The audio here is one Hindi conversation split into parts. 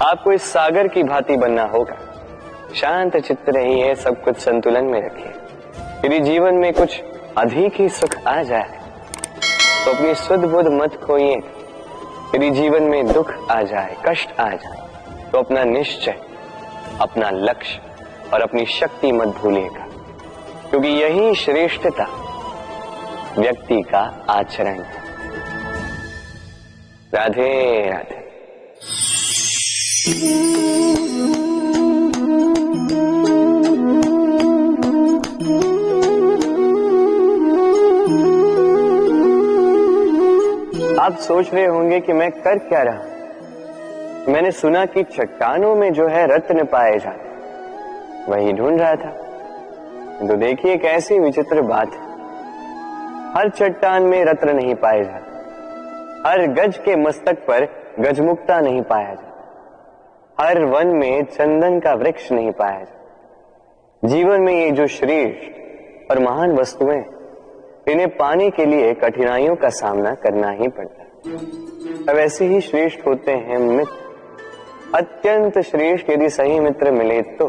आपको इस सागर की भांति बनना होगा। शांत चित्त रहिए, सब कुछ संतुलन में रखिए। यदि जीवन में कुछ अधिक ही सुख आ जाए तो अपनी सुध बुध मत खोइए। यदि जीवन में दुख आ जाए, कष्ट आ जाए, तो अपना निश्चय, अपना लक्ष्य और अपनी शक्ति मत भूलिएगा, क्योंकि यही श्रेष्ठता व्यक्ति का आचरण है। राधे राधे। आप सोच रहे होंगे कि मैं कर क्या रहा। मैंने सुना कि चट्टानों में जो है रत्न पाए जाते, वही ढूंढ रहा था। तो देखिए कैसी विचित्र बात है। हर चट्टान में रत्न नहीं पाए जाते, हर गज के मस्तक पर गजमुक्ता नहीं पाया जाता, हर वन में चंदन का वृक्ष नहीं पाया जाता। जीवन में ये जो श्रेष्ठ और महान वस्तुएं, इन्हें पाने के लिए कठिनाइयों का सामना करना ही पड़ता है। अब ऐसे ही श्रेष्ठ होते हैं मित्र। अत्यंत श्रेष्ठ यदि सही मित्र मिले तो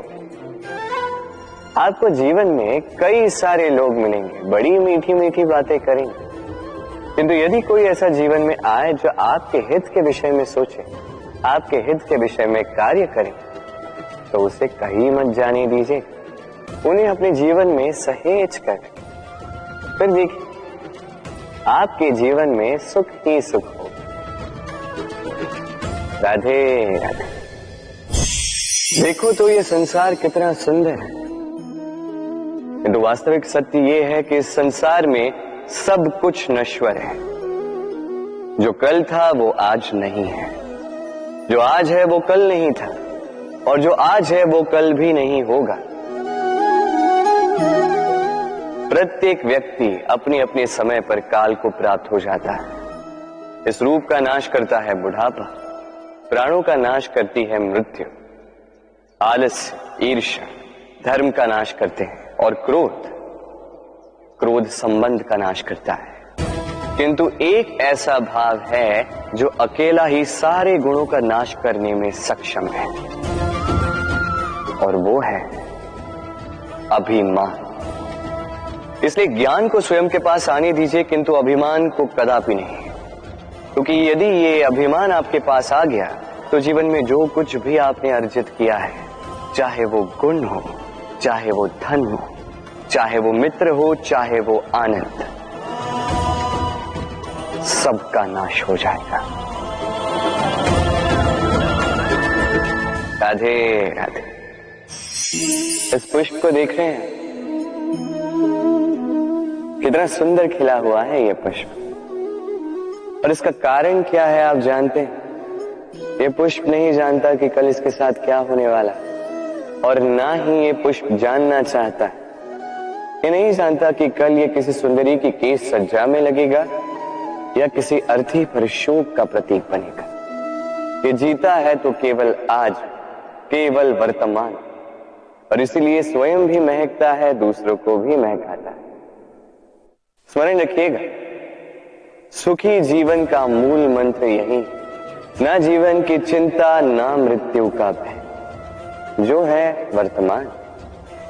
आपको जीवन में कई सारे लोग मिलेंगे, बड़ी मीठी मीठी बातें करेंगे, किंतु यदि कोई ऐसा जीवन में आए जो आपके हित के विषय में सोचे, आपके हित के विषय में कार्य करे, तो उसे कहीं मत जाने दीजिए। उन्हें अपने जीवन में सहेज कर, फिर देखिए आपके जीवन में सुख ही सुख हो। राधे राधे। देखो तो ये संसार कितना सुंदर है, किंतु वास्तविक सत्य ये है कि इस संसार में सब कुछ नश्वर है। जो कल था वो आज नहीं है, जो आज है वो कल नहीं था, और जो आज है वो कल भी नहीं होगा। प्रत्येक व्यक्ति अपने अपने समय पर काल को प्राप्त हो जाता है। इस रूप का नाश करता है बुढ़ापा, प्राणों का नाश करती है मृत्यु, आलस्य, ईर्ष्या धर्म का नाश करते हैं, और क्रोध संबंध का नाश करता है। किंतु एक ऐसा भाव है जो अकेला ही सारे गुणों का नाश करने में सक्षम है, और वो है अभिमान। इसलिए ज्ञान को स्वयं के पास आने दीजिए, किंतु अभिमान को कदापि नहीं, क्योंकि यदि ये अभिमान आपके पास आ गया तो जीवन में जो कुछ भी आपने अर्जित किया है, चाहे वो गुण हो, चाहे वो धन हो, चाहे वो मित्र हो, चाहे वो आनंद, सबका नाश हो जाएगा। राधे राधे। इस पुष्प को देख रहे हैं, कितना सुंदर खिला हुआ है ये पुष्प, और इसका कारण क्या है आप जानते हैं? ये पुष्प नहीं जानता कि कल इसके साथ क्या होने वाला, और ना ही ये पुष्प जानना चाहता है। ये नहीं जानता कि कल ये किसी सुंदरी की केस सज्जा में लगेगा या किसी अर्थी पर शोक का प्रतीक बनेगा। ये जीता है तो केवल आज, केवल वर्तमान, और इसीलिए स्वयं भी महकता है, दूसरों को भी महकाता है। स्मरण रखिएगा, सुखी जीवन का मूल मंत्र यही है, ना जीवन की चिंता, ना मृत्यु का भय। जो है वर्तमान,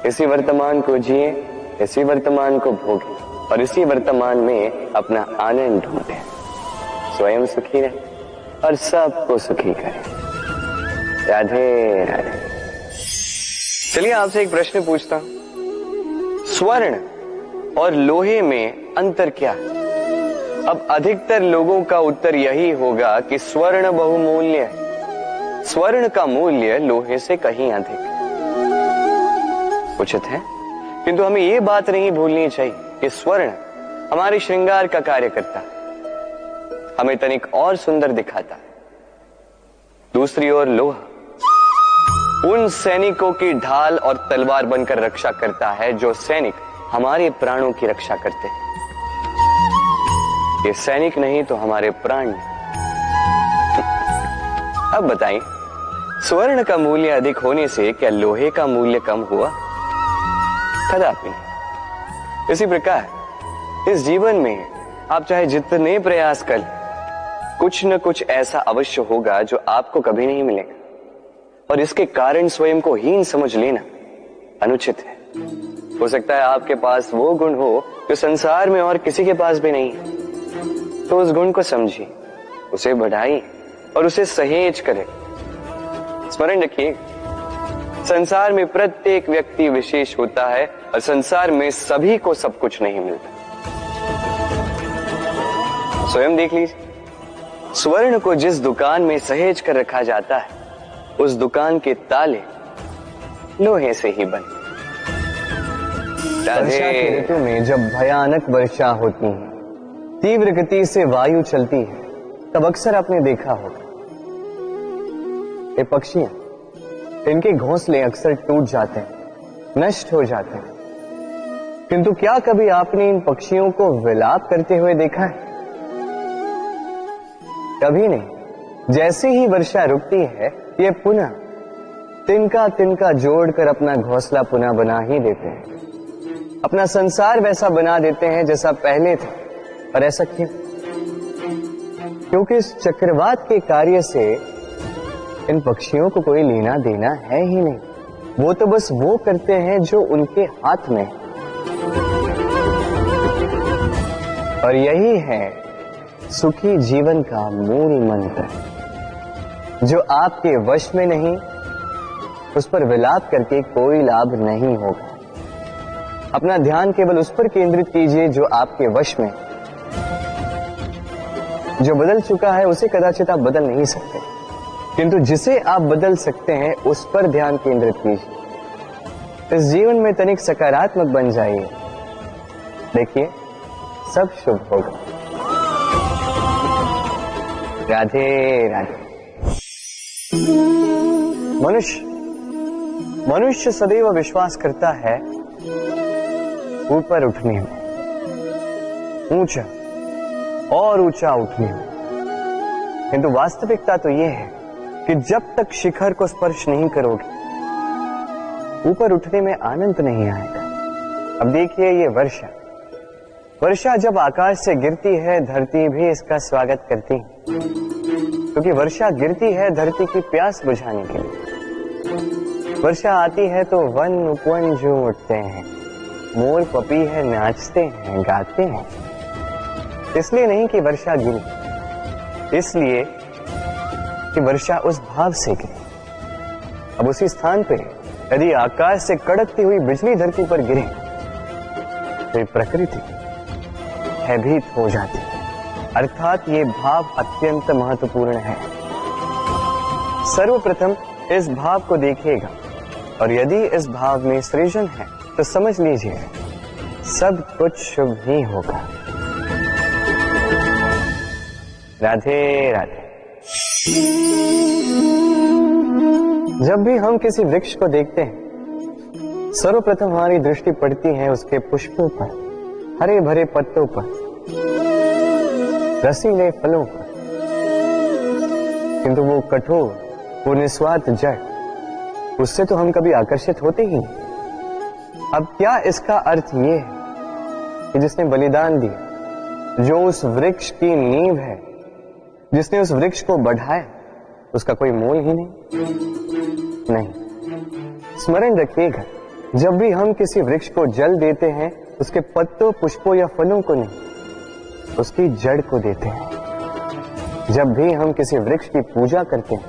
इसी वर्तमान को जिए, इसी वर्तमान को भोगे, और इसी वर्तमान में अपना आनंद ढूंढे। स्वयं सुखी रहे और सबको सुखी करे। राधे राधे। चलिए आपसे एक प्रश्न पूछता हूं, स्वर्ण और लोहे में अंतर क्या है? अब अधिकतर लोगों का उत्तर यही होगा कि स्वर्ण बहुमूल्य है। स्वर्ण का मूल्य लोहे से कहीं अधिक उचित है, किंतु हमें ये बात नहीं भूलनी चाहिए कि स्वर्ण हमारे श्रृंगार का कार्य करता है, हमें तनिक और सुंदर दिखाता है। दूसरी ओर लोहा उन सैनिकों की ढाल और तलवार बनकर रक्षा करता है जो सैनिक हमारे प्राणों की रक्षा करते हैं। ये सैनिक नहीं तो हमारे प्राण। अब बताइए, स्वर्ण का मूल्य अधिक होने से क्या लोहे का मूल्य कम हुआ? कदापि नहीं। इसी प्रकार इस जीवन में आप चाहे जितने प्रयास कर, कुछ न कुछ ऐसा अवश्य होगा जो आपको कभी नहीं मिलेगा। और इसके कारण स्वयं को हीन समझ लेना अनुचित है। हो सकता है आपके पास वो गुण हो जो संसार में और किसी के पास भी नहीं है, तो उस गुण को समझिए, उसे बढ़ाइए और उसे सहेज करें। स्मरण रखिए, संसार में प्रत्येक व्यक्ति विशेष होता है और संसार में सभी को सब कुछ नहीं मिलता। स्वयं देख लीजिए, स्वर्ण को जिस दुकान में सहेज कर रखा जाता है, उस दुकान के ताले लोहे से ही बने। वर्षा के ऋतु में जब भयानक वर्षा होती है, तीव्र गति से वायु चलती है, तब अक्सर आपने देखा होगा ये पक्षियां, इनके घोंसले अक्सर टूट जाते हैं, नष्ट हो जाते हैं। किंतु क्या कभी आपने इन पक्षियों को विलाप करते हुए देखा है? कभी नहीं। जैसे ही वर्षा रुकती है, ये पुनः तिनका तिनका जोड़कर अपना घोंसला पुनः बना ही देते हैं, अपना संसार वैसा बना देते हैं जैसा पहले था। और ऐसा क्यों? क्योंकि इस चक्रवात के कार्य से इन पक्षियों को कोई लेना देना है ही नहीं। वो तो बस वो करते हैं जो उनके हाथ में है। और यही है सुखी जीवन का मूल मंत्र। जो आपके वश में नहीं, उस पर विलाप करके कोई लाभ नहीं होगा। अपना ध्यान केवल उस पर केंद्रित कीजिए जो आपके वश में। जो बदल चुका है उसे कदाचित आप बदल नहीं सकते, किंतु जिसे आप बदल सकते हैं उस पर ध्यान केंद्रित कीजिए। इस जीवन में तनिक सकारात्मक बन जाइए, देखिए सब शुभ होगा। राधे राधे। मनुष्य सदैव विश्वास करता है ऊपर उठने में, ऊंचा और ऊंचा उठने में, किंतु वास्तविकता तो यह है कि जब तक शिखर को स्पर्श नहीं करोगे, ऊपर उठने में आनंद नहीं आएगा। अब देखिए ये वर्षा जब आकाश से गिरती है, धरती भी इसका स्वागत करती है, क्योंकि वर्षा गिरती है धरती की प्यास बुझाने के लिए। वर्षा आती है तो वन उपवन झूम उठते हैं, मोर पपीहे नाचते हैं, गाते हैं। इसलिए नहीं कि वर्षा गिरी, इसलिए कि वर्षा उस भाव से गिरी। अब उसी स्थान पे यदि आकाश से कड़कती हुई बिजली धरती पर गिरे तो प्रकृति भयभीत हो जाती है। अर्थात ये भाव अत्यंत महत्वपूर्ण है। सर्वप्रथम इस भाव को देखिएगा, और यदि इस भाव में सृजन है तो समझ लीजिए सब कुछ शुभ ही होगा। राधे राधे। जब भी हम किसी वृक्ष को देखते हैं, सर्वप्रथम हमारी दृष्टि पड़ती है उसके पुष्पों पर, हरे भरे पत्तों पर, रसीले फलों पर, किंतु वो कठोर, वो निस्वार्थ जड़, उससे तो हम कभी आकर्षित होते ही नहीं। अब क्या इसका अर्थ ये है कि जिसने बलिदान दिया, जो उस वृक्ष की नींव है, जिसने उस वृक्ष को बढ़ाया, उसका कोई मोल ही नहीं। स्मरण रखिएगा, जब भी हम किसी वृक्ष को जल देते हैं, उसके पत्तों, पुष्पों या फलों को नहीं, उसकी जड़ को देते हैं। जब भी हम किसी वृक्ष की पूजा करते हैं,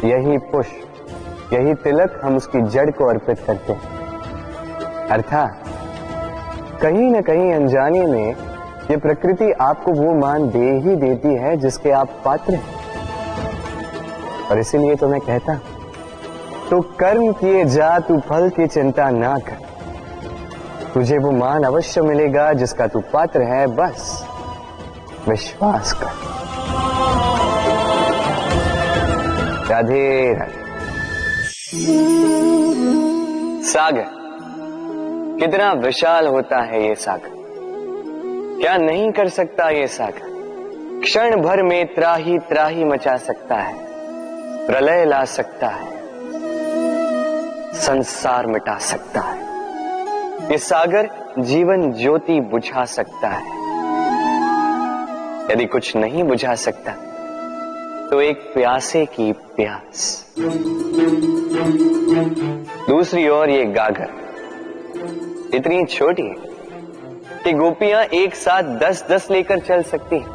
यही पुष्प, यही तिलक हम उसकी जड़ को अर्पित करते हैं। अर्थात कहीं न कहीं अनजाने में ये प्रकृति आपको वो मान दे ही देती है जिसके आप पात्र हैं। और इसीलिए तो मैं कहता हूं, तो कर्म किए जा, तू फल की चिंता ना कर, तुझे वो मान अवश्य मिलेगा जिसका तू पात्र है, बस विश्वास कर। राधे राधे। सागर कितना विशाल होता है ये सागर, क्या नहीं कर सकता ये सागर। क्षण भर में त्राही त्राही मचा सकता है, प्रलय ला सकता है, संसार मिटा सकता है। ये सागर जीवन ज्योति बुझा सकता है। यदि कुछ नहीं बुझा सकता तो एक प्यासे की प्यास, दूसरी ओर ये गागर इतनी छोटी है कि गोपियां एक साथ 10-10 लेकर चल सकती हैं,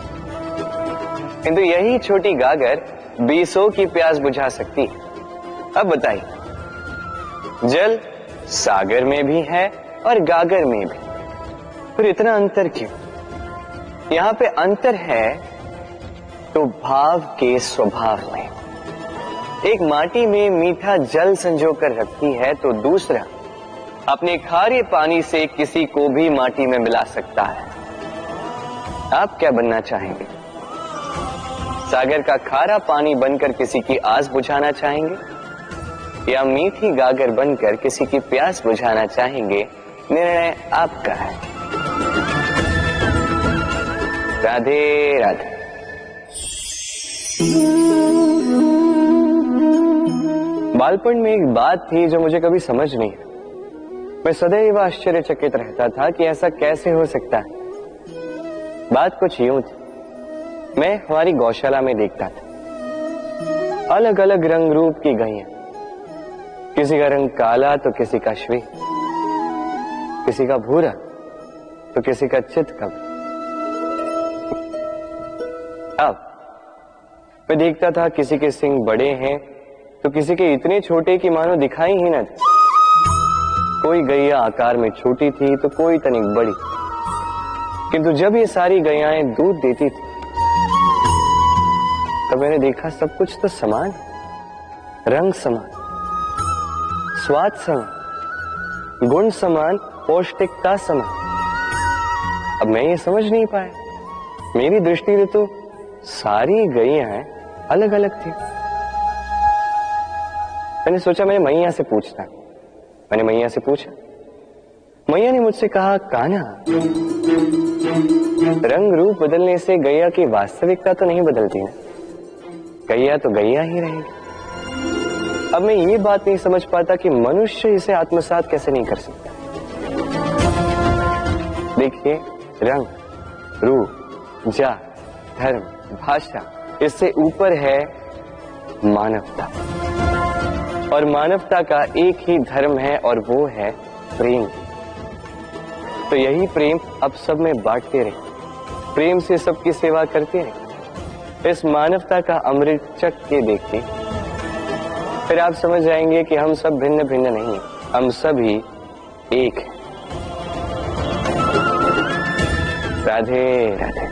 किंतु यही छोटी गागर 20 की प्यास बुझा सकती है। अब बताइए, जल सागर में भी है और गागर में भी, फिर इतना अंतर क्यों? यहां पे अंतर है तो भाव के स्वभाव में। एक माटी में मीठा जल संजो कर रखती है तो दूसरा अपने खारे पानी से किसी को भी माटी में मिला सकता है। आप क्या बनना चाहेंगे? सागर का खारा पानी बनकर किसी की आस बुझाना चाहेंगे या मीठी गागर बनकर किसी की प्यास बुझाना चाहेंगे? निर्णय आपका है। राधे राधे। बालपन में एक बात थी जो मुझे कभी समझ नहीं आई। मैं सदैव आश्चर्यचकित रहता था कि ऐसा कैसे हो सकता है। बात कुछ यूं थी, मैं हमारी गौशाला में देखता था अलग अलग रंग रूप की गैया, किसी का रंग काला तो किसी का श्वेत, किसी का भूरा तो किसी का चितकब। अब मैं देखता था किसी के सींग बड़े हैं तो किसी के इतने छोटे कि मानो दिखाई ही न थे। कोई गैया आकार में छोटी थी तो कोई तनिक बड़ी, किंतु जब ये सारी गैयाएं दूध देती थी तो मैंने देखा सब कुछ तो समान, रंग समान, स्वाद समान, गुण समान, पौष्टिकता समान। अब मैं ये समझ नहीं पाया, मेरी दृष्टि में तो सारी गैयाएं अलग अलग थी। मैंने सोचा मैंने मैया से पूछता। मैंने मैया से पूछा, मैया ने मुझसे कहा, कान्हा, रंग रूप बदलने से गैया की वास्तविकता तो नहीं बदलती ना, गैया तो गैया ही रहेगी। अब मैं ये बात नहीं समझ पाता कि मनुष्य इसे आत्मसात कैसे नहीं कर सकता। देखिए, रंग, रूप, जात, धर्म, भाषा, इससे ऊपर है मानवता, और मानवता का एक ही धर्म है और वो है प्रेम। तो यही प्रेम अब सब में बांटते रहे, प्रेम से सबकी सेवा करते रहे। इस मानवता का अमृत चख के देखिए, फिर आप समझ जाएंगे कि हम सब भिन्न भिन्न नहीं, हम सभी एक हैं। राधे राधे।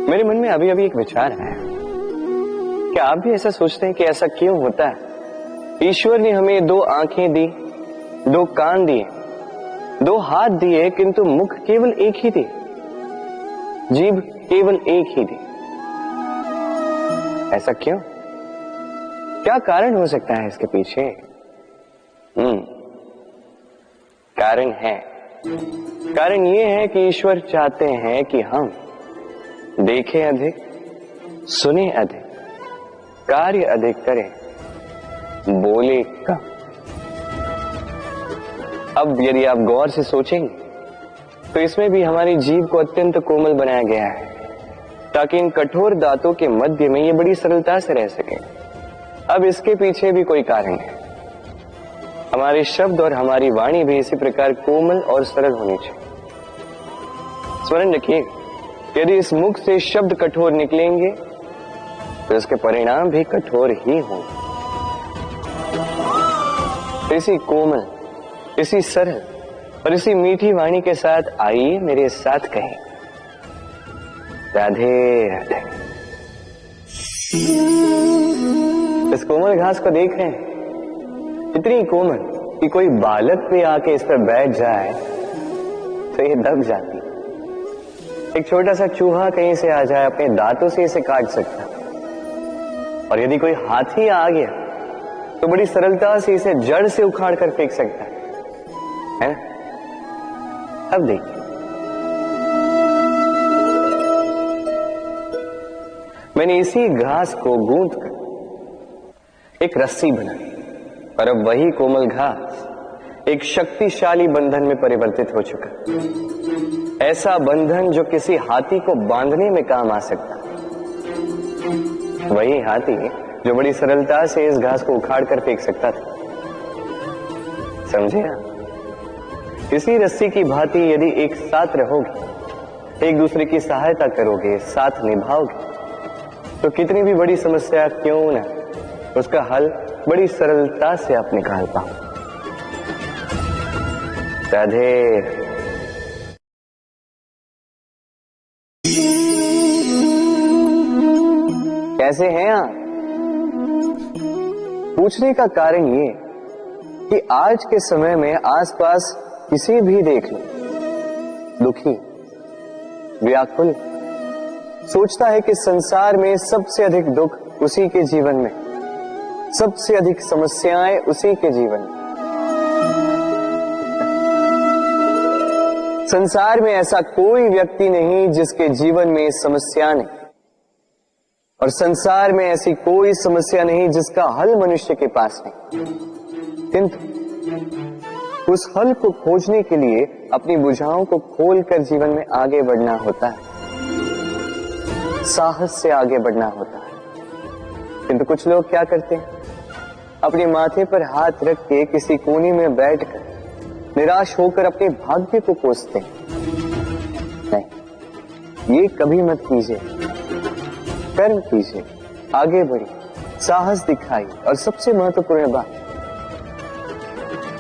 मेरे मन में अभी अभी एक विचार आया। क्या आप भी ऐसा सोचते हैं कि ऐसा क्यों होता है? ईश्वर ने हमें 2 आंखें दी, 2 कान दिए, 2 हाथ दिए, किंतु मुख केवल एक ही दिए, जीभ केवल एक ही दी। ऐसा क्यों? क्या कारण हो सकता है इसके पीछे? कारण ये है कि ईश्वर चाहते हैं कि हम देखें अधिक, सुने अधिक, कार्य अधिक करें, बोले कम। अब यदि आप गौर से सोचेंगे तो इसमें भी हमारी जीभ को अत्यंत कोमल बनाया गया है ताकि इन कठोर दांतों के मध्य में ये बड़ी सरलता से रह सके। अब इसके पीछे भी कोई कारण है। हमारे शब्द और हमारी वाणी भी इसी प्रकार कोमल और सरल होनी चाहिए। स्मरण रखिए, यदि इस मुख से शब्द कठोर निकलेंगे तो इसके परिणाम भी कठोर ही होंगे। इसी कोमल, इसी सरल और इसी मीठी वाणी के साथ आइए मेरे साथ कहें, राधे राधे। इस कोमल घास को देख रहे हैं, इतनी कोमल कि कोई बालक भी आके इस पर बैठ जाए तो ये दब जाती। एक छोटा सा चूहा कहीं से आ जाए, अपने दांतों से इसे काट सकता, और यदि कोई हाथी आ गया तो बड़ी सरलता से इसे जड़ से उखाड़ कर फेंक सकता है ना? अब देखिए, मैंने इसी घास को गूंथ कर एक रस्सी बनाई, और अब वही कोमल घास एक शक्तिशाली बंधन में परिवर्तित हो चुका। ऐसा बंधन जो किसी हाथी को बांधने में काम आ सकता। वही हाथी जो बड़ी सरलता से इस घास को उखाड़ कर फेंक सकता था। समझे आप? इसी रस्सी की भांति यदि एक साथ रहोगे, एक दूसरे की सहायता करोगे, साथ निभाओगे, तो कितनी भी बड़ी समस्या क्यों ना, उसका हल बड़ी सरलता से आप निकाल पाओ। राधे। कैसे हैं आप? पूछने का कारण ये कि आज के समय में आसपास किसी भी देख लो, दुखी, व्याकुल, सोचता है कि संसार में सबसे अधिक दुख उसी के जीवन में, सबसे अधिक समस्याएं उसी के जीवन में। संसार में ऐसा कोई व्यक्ति नहीं जिसके जीवन में समस्या नहीं, और संसार में ऐसी कोई समस्या नहीं जिसका हल मनुष्य के पास नहीं। किंतु उस हल को खोजने के लिए अपनी भुजाओं को खोलकर जीवन में आगे बढ़ना होता है, साहस से आगे बढ़ना होता है। किंतु कुछ लोग क्या करते हैं, अपने माथे पर हाथ रख के किसी कोने में बैठकर निराश होकर अपने भाग्य को कोसते हैं। नहीं, ये कभी मत कीजिए। कर्म कीजिए, आगे बढ़िए, साहस दिखाइए, और सबसे महत्वपूर्ण बात,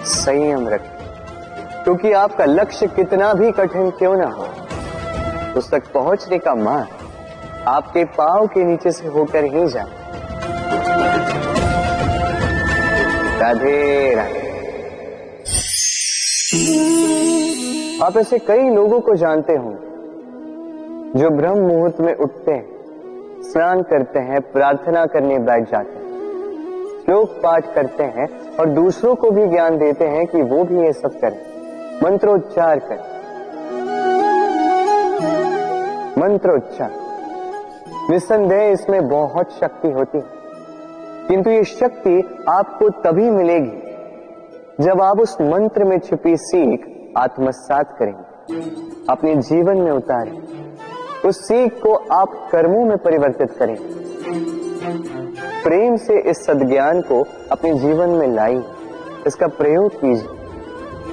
संयम रखें। क्योंकि आपका लक्ष्य कितना भी कठिन क्यों ना हो, उस तक पहुंचने का मार्ग आपके पांव के नीचे से होकर ही जाए। राधे राधे। आप ऐसे कई लोगों को जानते हो जो ब्रह्म मुहूर्त में उठते हैं, स्नान करते हैं, प्रार्थना करने बैठ जाते हैं, श्लोक पाठ करते हैं और दूसरों को भी ज्ञान देते हैं कि वो भी ये सब करें, मंत्रोच्चार करें। मंत्रोच्चार, निस्संदेह इसमें बहुत शक्ति होती है, किंतु ये शक्ति आपको तभी मिलेगी जब आप उस मंत्र में छिपी सीख आत्मसात करेंगे, अपने जीवन में उतारें, उस सीख को आप कर्मों में परिवर्तित करें, प्रेम से इस सद्ज्ञान को अपने जीवन में लाइए, इसका प्रयोग कीजिए,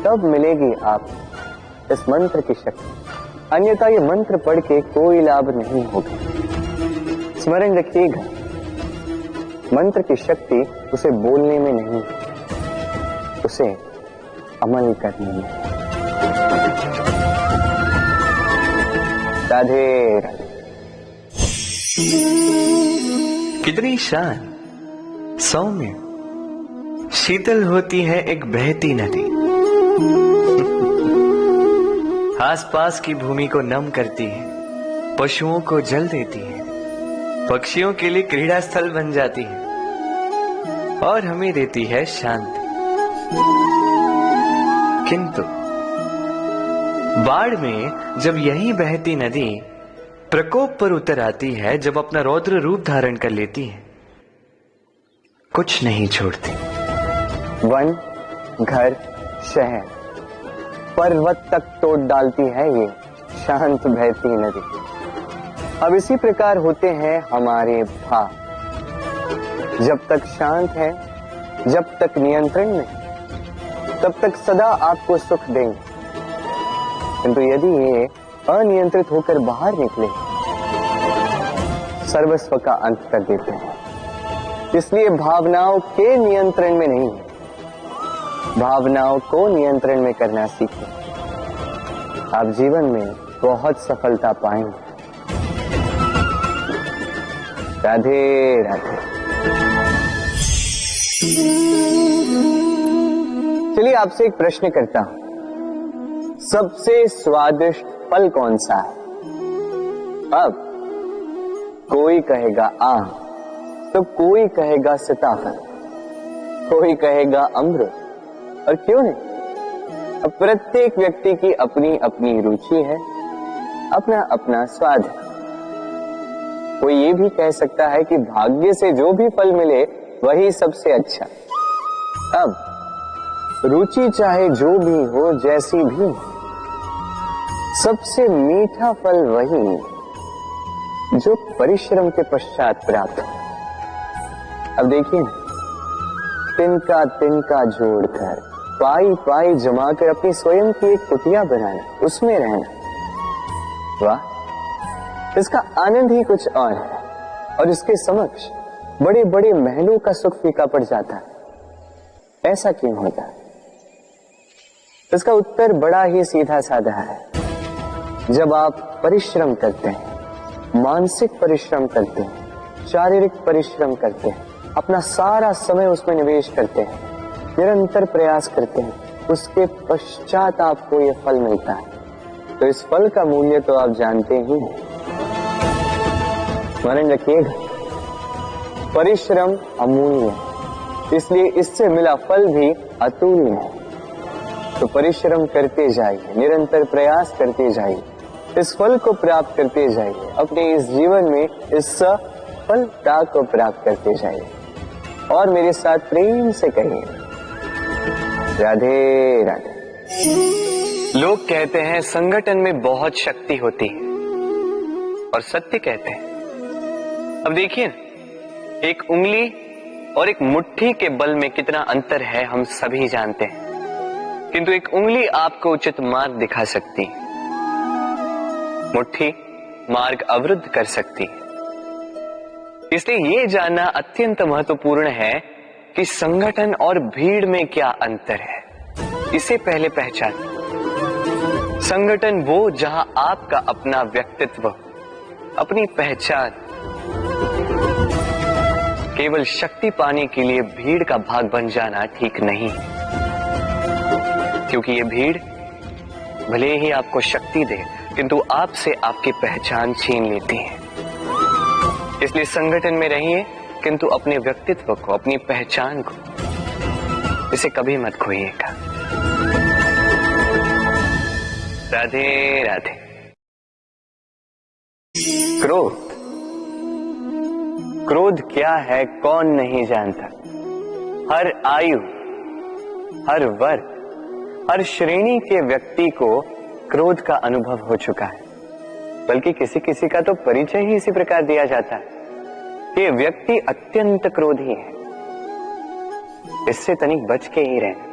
तब मिलेगी आप इस मंत्र की शक्ति। अन्यथा ये मंत्र पढ़ के कोई लाभ नहीं होगा। स्मरण रखिएगा, मंत्र की शक्ति उसे बोलने में नहीं, उसे अमल करने में। राधे राधे। कितनी शांत, सौम्य, शीतल होती है एक बहती नदी। आसपास की भूमि को नम करती है, पशुओं को जल देती है, पक्षियों के लिए क्रीड़ा स्थल बन जाती है और हमें देती है शांति। किंतु बाढ़ में जब यही बहती नदी प्रकोप पर उतर आती है, जब अपना रौद्र रूप धारण कर लेती है, कुछ नहीं छोड़ती। वन, घर, शहर, पर्वत तक तोड़ डालती है ये शांत बहती नदी। अब इसी प्रकार होते हैं हमारे भाव। जब तक शांत है, जब तक नियंत्रण में, तब तक सदा आपको सुख देंगे। किंतु यदि ये अनियंत्रित होकर बाहर निकले, सर्वस्व का अंत कर देते हैं। इसलिए भावनाओं के नियंत्रण में नहीं, भावनाओं को नियंत्रण में करना सीखें। आप जीवन में बहुत सफलता पाएंगे। राधे राधे। चलिए आपसे एक प्रश्न करता हूं, सबसे स्वादिष्ट फल कौन सा है? अब कोई कहेगा आम, तो कोई कहेगा सीताफल, कोई कहेगा अमरूद, और क्यों नहीं? अब प्रत्येक व्यक्ति की अपनी अपनी रुचि है, अपना अपना स्वाद है। कोई ये भी कह सकता है कि भाग्य से जो भी फल मिले वही सबसे अच्छा। अब रुचि चाहे जो भी हो, जैसी भी हो, सबसे मीठा फल वही जो परिश्रम के पश्चात प्राप्त हो। अब देखिए, तिनका तिनका जोड़कर, पाई पाई जमाकर अपनी स्वयं की एक कुटिया बनाना, उसमें रहना, वाह, इसका आनंद ही कुछ और है। और इसके समक्ष बड़े बड़े महलों का सुख फीका पड़ जाता है। ऐसा क्यों होता है? इसका उत्तर बड़ा ही सीधा साधा है। जब आप परिश्रम करते हैं, मानसिक परिश्रम करते हैं, शारीरिक परिश्रम करते हैं, अपना सारा समय उसमें निवेश करते हैं, निरंतर प्रयास करते हैं, उसके पश्चात आपको यह फल मिलता है, तो इस फल का मूल्य तो आप जानते ही हैं। स्मरण रखिएगा, परिश्रम अमूल्य है, इसलिए इससे मिला फल भी अतुल्य है। तो परिश्रम करते जाइए, निरंतर प्रयास करते जाइए, इस फल को प्राप्त करते जाइए, अपने इस जीवन में इस सफलता को प्राप्त करते जाइए। और मेरे साथ प्रेम से कहिए, राधे राधे। लोग कहते हैं संगठन में बहुत शक्ति होती है, और सत्य कहते हैं। अब देखिए, एक उंगली और एक मुट्ठी के बल में कितना अंतर है हम सभी जानते हैं, किंतु एक उंगली आपको उचित मार्ग दिखा सकती है, मुट्ठी मार्ग अवरुद्ध कर सकती है। इसलिए यह जानना अत्यंत महत्वपूर्ण है कि संगठन और भीड़ में क्या अंतर है। इसे पहले पहचान। संगठन वो जहां आपका अपना व्यक्तित्व, अपनी पहचान, केवल शक्ति पाने के लिए भीड़ का भाग बन जाना ठीक नहीं, क्योंकि ये भीड़ भले ही आपको शक्ति दे, किंतु आपसे आपकी पहचान छीन लेती है। इसलिए संगठन में रहिए, किंतु अपने व्यक्तित्व को, अपनी पहचान को, इसे कभी मत खोइएगा। राधे राधे। क्रोध, क्रोध क्या है कौन नहीं जानता। हर आयु, हर वर्ग, हर श्रेणी के व्यक्ति को क्रोध का अनुभव हो चुका है। बल्कि किसी किसी का तो परिचय ही इसी प्रकार दिया जाता है कि व्यक्ति अत्यंत क्रोधी है, इससे तनिक बच के ही रहना।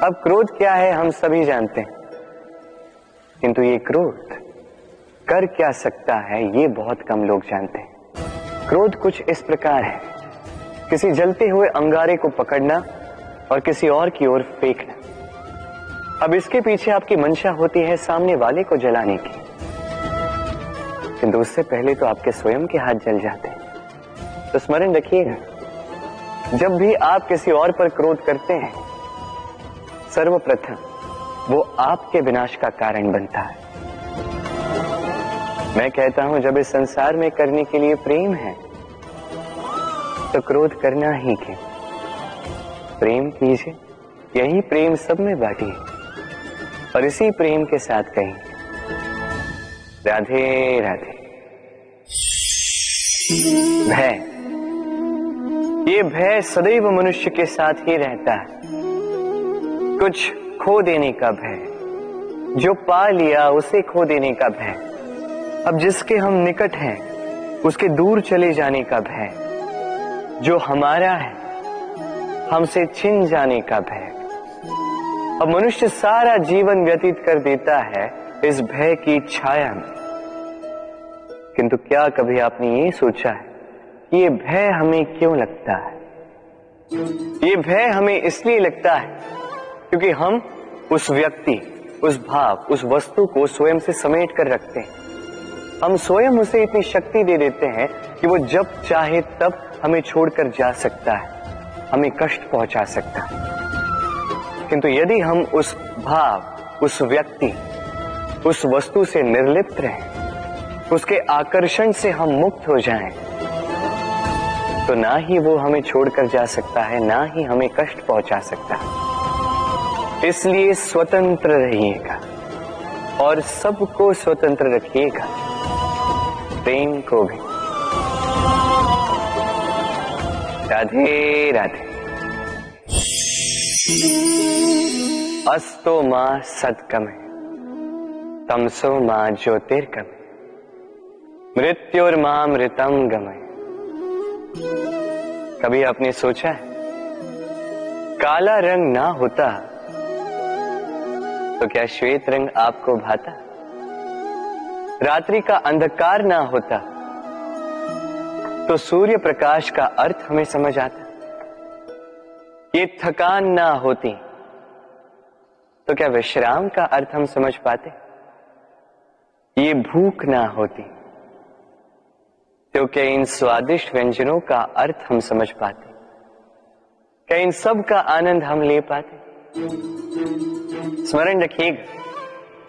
अब क्रोध क्या है हम सभी जानते हैं, किंतु ये क्रोध कर क्या सकता है ये बहुत कम लोग जानते हैं। क्रोध कुछ इस प्रकार है, किसी जलते हुए अंगारे को पकड़ना और किसी और की ओर फेंकना। अब इसके पीछे आपकी मंशा होती है सामने वाले को जलाने की, किंतु उससे पहले तो आपके स्वयं के हाथ जल जाते हैं। तो स्मरण रखिएगा, जब भी आप किसी और पर क्रोध करते हैं, सर्वप्रथम वो आपके विनाश का कारण बनता है। मैं कहता हूं, जब इस संसार में करने के लिए प्रेम है तो क्रोध करना ही क्यों। प्रेम कीजिए, यही प्रेम सब में बांटिए, और इसी प्रेम के साथ कहें राधे राधे। भय, ये भय सदैव मनुष्य के साथ ही रहता है। कुछ खो देने का भय, जो पा लिया उसे खो देने का भय, अब जिसके हम निकट हैं उसके दूर चले जाने का भय, जो हमारा है हमसे छिन जाने का भय। अब मनुष्य सारा जीवन व्यतीत कर देता है इस भय की छाया में। किंतु क्या कभी आपने ये सोचा है कि ये भय हमें क्यों लगता है? ये भय हमें इसलिए लगता है क्योंकि हम उस व्यक्ति, उस भाव, उस वस्तु को स्वयं से समेट कर रखते हैं। हम स्वयं उसे इतनी शक्ति दे देते हैं कि वो जब चाहे तब हमें छोड़कर जा सकता है, हमें कष्ट पहुंचा सकता है। किंतु यदि हम उस भाव, उस व्यक्ति, उस वस्तु से निर्लिप्त रहें, उसके आकर्षण से हम मुक्त हो जाएं, तो ना ही वो हमें छोड़कर जा सकता है, ना ही हमें कष्ट पहुंचा सकता है। इसलिए स्वतंत्र रहिएगा और सबको स्वतंत्र रखिएगा, प्रेम को भी। राधे राधे। अस्तो मां सत्कमे तमसो मां ज्योतिर्गमे मृत्युर्मामृतम गमय। कभी आपने सोचा है काला रंग ना होता तो क्या श्वेत रंग आपको भाता? रात्रि का अंधकार ना होता तो सूर्य प्रकाश का अर्थ हमें समझ आता? ये थकान ना होती तो क्या विश्राम का अर्थ हम समझ पाते? ये भूख ना होती तो क्या इन स्वादिष्ट व्यंजनों का अर्थ हम समझ पाते? क्या इन सब का आनंद हम ले पाते? स्मरण रखिएगा,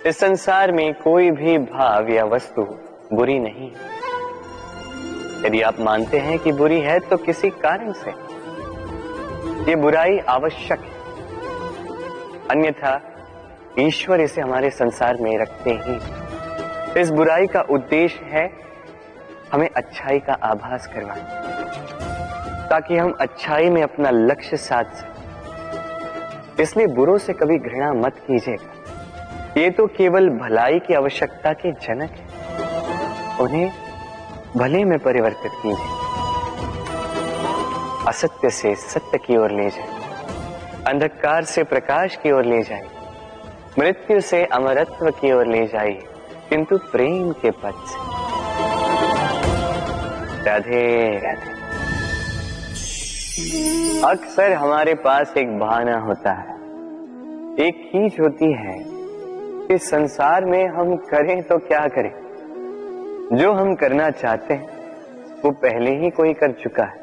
इस संसार में कोई भी भाव या वस्तु बुरी नहीं। यदि आप मानते हैं कि बुरी है तो किसी कारण से ये बुराई आवश्यक है, अन्यथा ईश्वर इसे हमारे संसार में रखते ही। इस बुराई का उद्देश्य है हमें अच्छाई का आभास करवाना, ताकि हम अच्छाई में अपना लक्ष्य साध सकें। इसलिए बुरों से कभी घृणा मत कीजिएगा, ये तो केवल भलाई की आवश्यकता के जनक है। उन्हें भले में परिवर्तित कीजिए, असत्य से सत्य की ओर ले जाए, अंधकार से प्रकाश की ओर ले जाए, मृत्यु से अमरत्व की ओर ले जाइए, किंतु प्रेम के पथ से। राधे राधे। अक्सर हमारे पास एक बहाना होता है, एक खींच होती है कि संसार में हम करें तो क्या करें, जो हम करना चाहते हैं वो पहले ही कोई कर चुका है,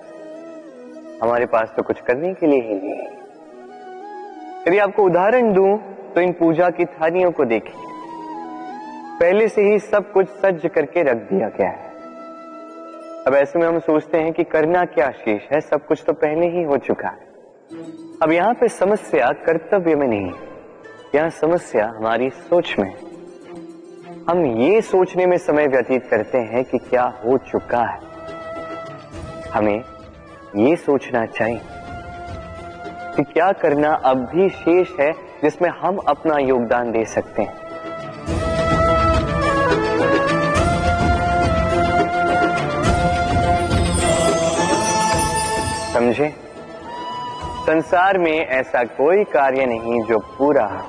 हमारे पास तो कुछ करने के लिए ही नहीं है। यदि आपको उदाहरण दूं तो इन पूजा की थालियों को देखिए, पहले से ही सब कुछ सज्ज करके रख दिया गया है। अब ऐसे में हम सोचते हैं कि करना क्या शेष है, सब कुछ तो पहले ही हो चुका है। अब यहाँ पे समस्या कर्तव्य में नहीं, यहाँ समस्या हमारी सोच में। हम ये सोचने में समय व्यतीत करते हैं कि क्या हो चुका है। हमें ये सोचना चाहिए कि क्या करना अब भी शेष है जिसमें हम अपना योगदान दे सकते हैं। समझे? संसार में ऐसा कोई कार्य नहीं जो पूरा हो।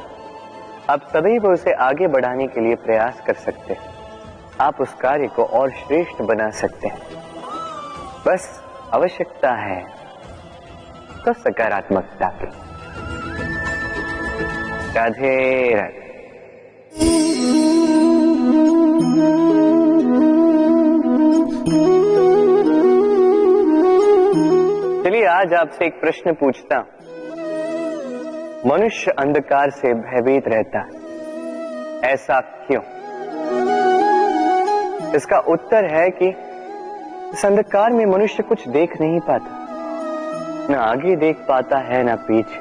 आप सदैव उसे आगे बढ़ाने के लिए प्रयास कर सकते हैं, आप उस कार्य को और श्रेष्ठ बना सकते हैं। बस आवश्यकता है तो सकारात्मकता की। राधे राधे। चलिए आज आपसे एक प्रश्न पूछता हूं। मनुष्य अंधकार से भयभीत रहता है, ऐसा क्यों? इसका उत्तर है कि इस अंधकार में मनुष्य कुछ देख नहीं पाता, न आगे देख पाता है न पीछे,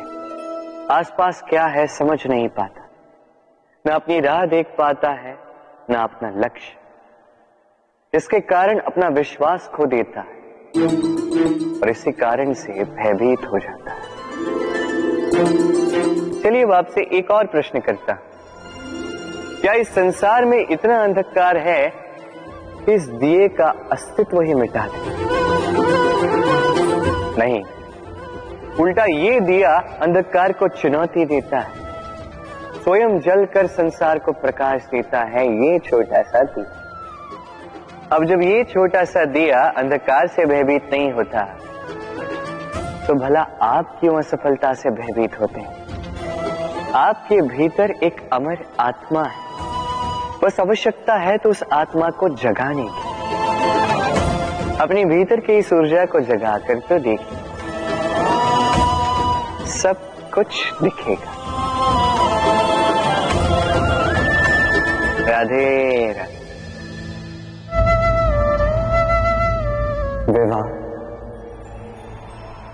आसपास क्या है समझ नहीं पाता, न अपनी राह देख पाता है न अपना लक्ष्य, जिसके कारण अपना विश्वास खो देता है और इसी कारण से भयभीत हो जाता है। चलिए अब आपसे एक और प्रश्न करता हूं। क्या इस संसार में इतना अंधकार है कि इस दिए का अस्तित्व ही मिटा दे? नहीं, उल्टा ये दिया अंधकार को चुनौती देता है, स्वयं जलकर संसार को प्रकाश देता है। ये छोटा सा दिया, अब जब ये छोटा सा दिया अंधकार से भयभीत नहीं होता तो भला आप क्यों असफलता से भयभीत होते हैं? आपके भीतर एक अमर आत्मा है, बस आवश्यकता है तो उस आत्मा को जगाने की। अपने भीतर की इस ऊर्जा को जगाकर तो देखिए, सब कुछ दिखेगा। राधे राधे। विवाह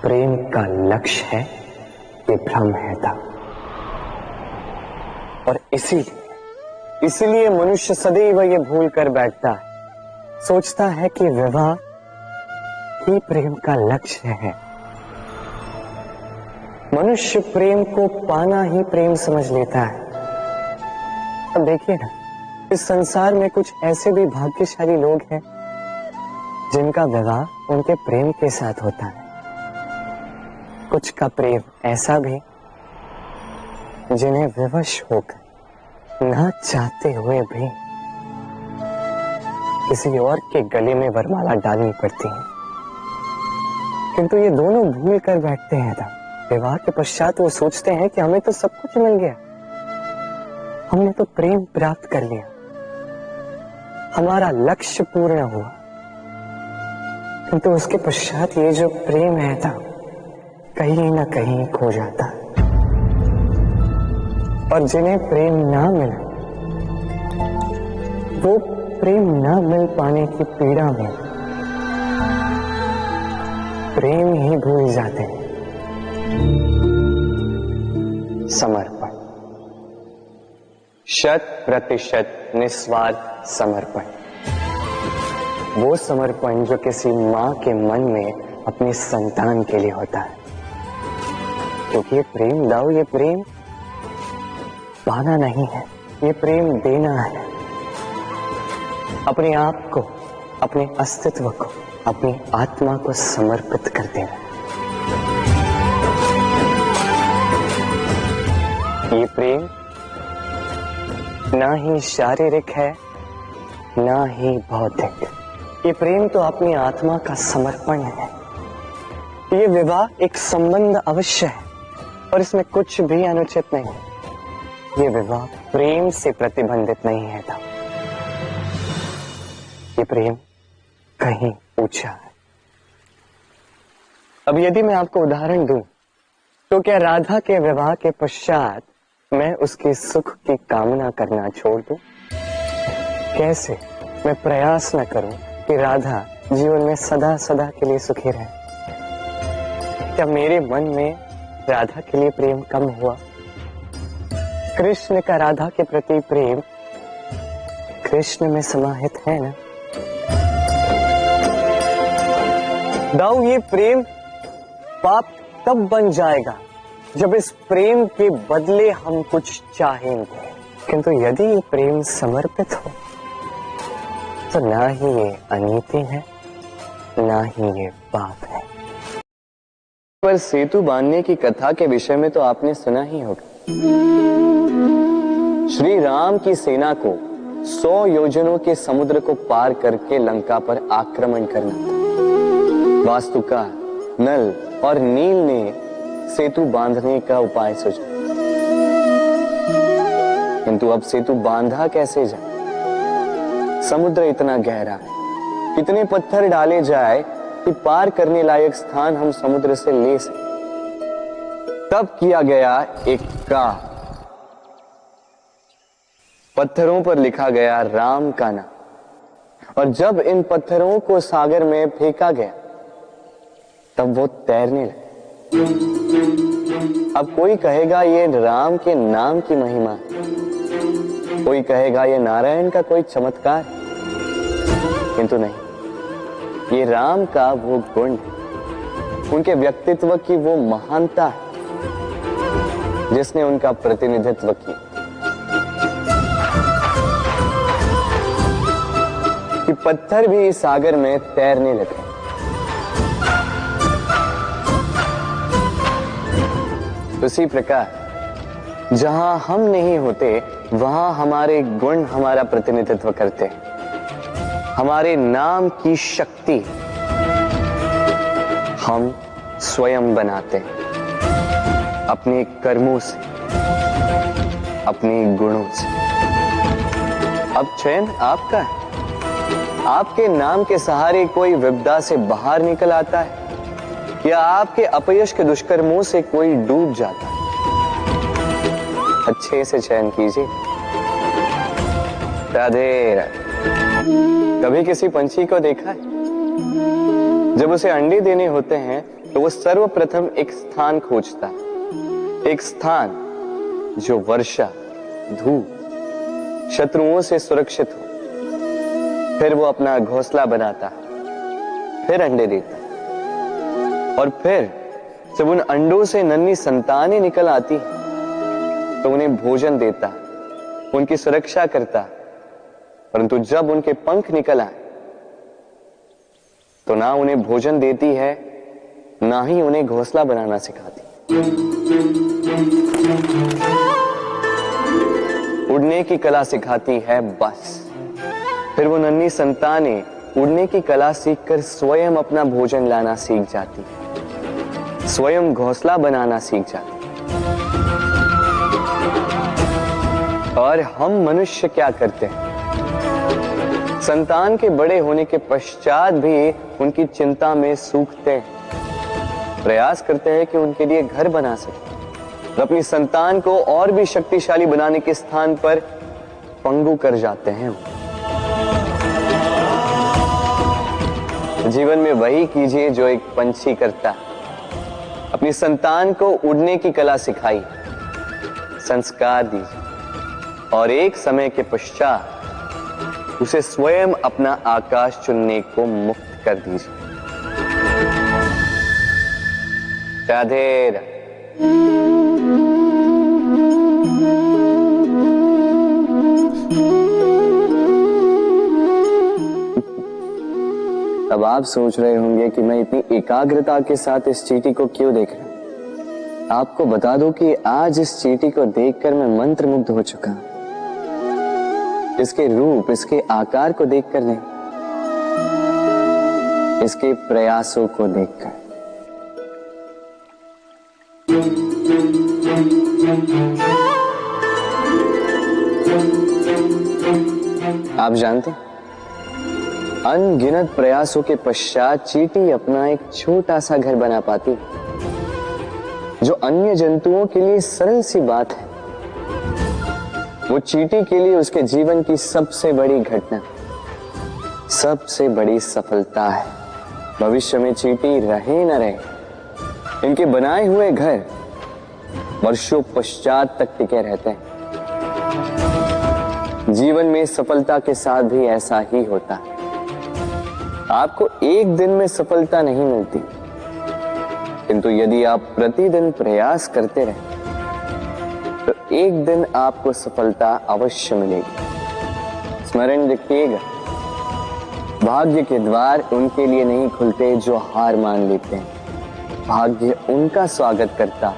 प्रेम का लक्ष्य है, ये भ्रम है था। और इसीलिए मनुष्य सदैव ये भूल कर बैठता है, सोचता है कि विवाह ही प्रेम का लक्ष्य है। मनुष्य प्रेम को पाना ही प्रेम समझ लेता है। अब देखिए ना, इस संसार में कुछ ऐसे भी भाग्यशाली लोग हैं जिनका विवाह उनके प्रेम के साथ होता है। कुछ का प्रेम ऐसा भी जिन्हें विवश होकर ना चाहते हुए भी किसी और के गले में वरमाला डालनी पड़ती है। किंतु ये दोनों भूल कर बैठते हैं तब विवाह के पश्चात वो सोचते हैं कि हमें तो सब कुछ मिल गया, हमने तो प्रेम प्राप्त कर लिया, हमारा लक्ष्य पूर्ण हुआ। किंतु उसके पश्चात ये जो प्रेम है था कहीं ना कहीं खो जाता। और जिन्हें प्रेम ना मिला वो प्रेम ना मिल पाने की पीड़ा में प्रेम ही भूल जाते हैं। समर्पण, 100% निस्वार्थ समर्पण, वो समर्पण जो किसी मां के मन में अपनी संतान के लिए होता है। क्योंकि ये प्रेम दाऊ, ये प्रेम पाना नहीं है, ये प्रेम देना है। अपने आप को, अपने अस्तित्व को, अपनी आत्मा को समर्पित कर देना। ये प्रेम ना ही शारीरिक है ना ही भौतिक, ये प्रेम तो अपनी आत्मा का समर्पण है। ये विवाह एक संबंध अवश्य है और इसमें कुछ भी अनुचित नहीं है। ये विवाह प्रेम से प्रतिबंधित नहीं है था। ये प्रेम कहीं ऊंचा है। अब यदि मैं आपको उदाहरण दूं तो क्या राधा के विवाह के पश्चात मैं उसके सुख की कामना करना छोड़ दूं? कैसे मैं प्रयास न करूं कि राधा जीवन में सदा सदा के लिए सुखी रहे? क्या मेरे मन में राधा के लिए प्रेम कम हुआ? कृष्ण का राधा के प्रति प्रेम कृष्ण में समाहित है ना? दाऊ, ये प्रेम पाप तब बन जाएगा जब इस प्रेम के बदले हम कुछ चाहेंगे। किंतु यदि ये प्रेम समर्पित हो तो ना ही ये अनीति है ना ही ये पाप है। पर सेतु बांधने की कथा के विषय में तो आपने सुना ही होगा। श्री राम की सेना को 100 योजनों के समुद्र को पार करके लंका पर आक्रमण करना था। वास्तुकार, नल और नील ने सेतु बांधने का उपाय सोचा, किंतु अब सेतु बांधा कैसे जाए? समुद्र इतना गहरा है, कितने पत्थर डाले जाए कि पार करने लायक स्थान हम समुद्र से ले सकें। तब किया गया एक काम, पत्थरों पर लिखा गया राम का नाम, और जब इन पत्थरों को सागर में फेंका गया तब वो तैरने लगे। अब कोई कहेगा ये राम के नाम की महिमा है, कोई कहेगा ये नारायण का कोई चमत्कार, किंतु नहीं, ये राम का वो गुण है, उनके व्यक्तित्व की वो महानता है जिसने उनका प्रतिनिधित्व किया। कि पत्थर भी इस सागर में तैरने लगे। उसी प्रकार जहां हम नहीं होते वहां हमारे गुण हमारा प्रतिनिधित्व करते हैं। हमारे नाम की शक्ति हम स्वयं बनाते हैं अपने कर्मों से, अपने गुणों से। अब चयन आपका है। आपके नाम के सहारे कोई विपदा से बाहर निकल आता है या आपके अपयश के दुष्कर्मों से कोई डूब जाता है। अच्छे से चयन कीजिए। राधे राधे। कभी किसी पंछी को देखा है? जब उसे अंडे देने होते हैं तो वो सर्वप्रथम एक स्थान खोजता है, एक स्थान जो वर्षा, धूप, शत्रुओं से सुरक्षित हो। फिर वो अपना घोंसला बनाता है, फिर अंडे देता है और फिर जब उन अंडों से नन्ही संतानें निकल आती तो उन्हें भोजन देता, उनकी सुरक्षा करता, परंतु जब उनके पंख निकल आए तो ना उन्हें भोजन देती है, ना ही उन्हें घोंसला बनाना सिखाती। उड़ने की कला सिखाती है बस। फिर वो नन्ही संतानें उड़ने की कला सीखकर स्वयं अपना भोजन लाना सीख जाती है, स्वयं घोंसला बनाना सीख जाती है। और हम मनुष्य क्या करते हैं? संतान के बड़े होने के पश्चात भी उनकी चिंता में सूखते हैं, प्रयास करते हैं कि उनके लिए घर बना सके, और अपनी संतान को और भी शक्तिशाली बनाने के स्थान पर पंगु कर जाते हैं। जीवन में वही कीजिए जो एक पंछी करता है। अपनी संतान को उड़ने की कला सिखाइए, संस्कार दीजिए, और एक समय के पश्चात उसे स्वयं अपना आकाश चुनने को मुक्त कर दीजिए। राधे राधे। अब आप सोच रहे होंगे कि मैं इतनी एकाग्रता के साथ इस चींटी को क्यों देख रहा हूं। आपको बता दूं कि आज इस चींटी को देखकर मैं मंत्रमुग्ध हो चुका हूं। इसके रूप, इसके आकार को देखकर नहीं, इसके प्रयासों को देखकर। आप जानते हैं, अनगिनत प्रयासों के पश्चात चींटी अपना एक छोटा सा घर बना पाती है, जो अन्य जंतुओं के लिए सरल सी बात है। वो चींटी के लिए उसके जीवन की सबसे बड़ी घटना, सबसे बड़ी सफलता है। भविष्य में चींटी रहे न रहे, इनके बनाए हुए घर वर्षों पश्चात तक टिके रहते हैं। जीवन में सफलता के साथ भी ऐसा ही होता है। आपको एक दिन में सफलता नहीं मिलती, किंतु यदि आप प्रतिदिन प्रयास करते रहे तो एक दिन आपको सफलता अवश्य मिलेगी। स्मरण रखिएगा, भाग्य के द्वार उनके लिए नहीं खुलते जो हार मान लेते हैं। भाग्य उनका स्वागत करता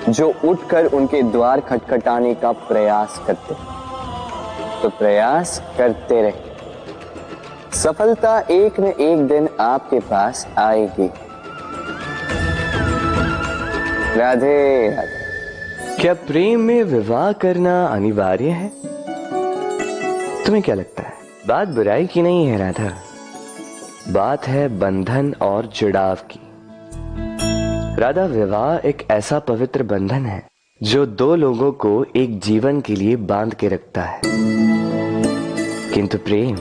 जो उठकर उनके द्वार खटखटाने का प्रयास करते। तो प्रयास करते रहे, सफलता एक न एक दिन आपके पास आएगी। राधे राधे। क्या प्रेम में विवाह करना अनिवार्य है? तुम्हें क्या लगता है? बात बुराई की नहीं है राधा, बात है बंधन और जुड़ाव की। राधा, विवाह एक ऐसा पवित्र बंधन है जो दो लोगों को एक जीवन के लिए बांध के रखता है, किंतु प्रेम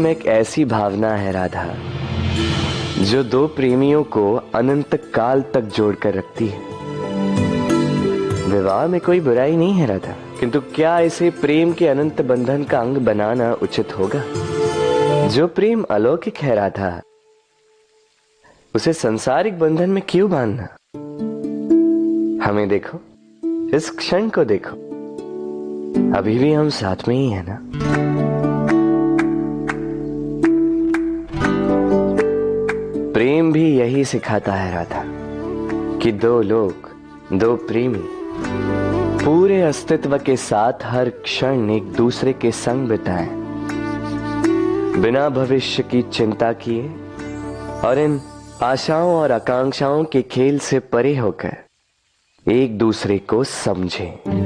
एक ऐसी भावना है राधा जो दो प्रेमियों को अनंत काल तक जोड़कर रखती है। विवाह में कोई बुराई नहीं है राधा, किंतु क्या इसे प्रेम के अनंत बंधन का अंग बनाना उचित होगा? जो प्रेम अलौकिक है राधा, उसे सांसारिक बंधन में क्यों बांधना? हमें देखो, इस क्षण को देखो, अभी भी हम साथ में ही है ना। प्रेम भी यही सिखाता है राधा कि दो लोग, दो प्रेमी पूरे अस्तित्व के साथ हर क्षण एक दूसरे के संग बिताएं, बिना भविष्य की चिंता किए और इन आशाओं और आकांक्षाओं के खेल से परे होकर एक दूसरे को समझें।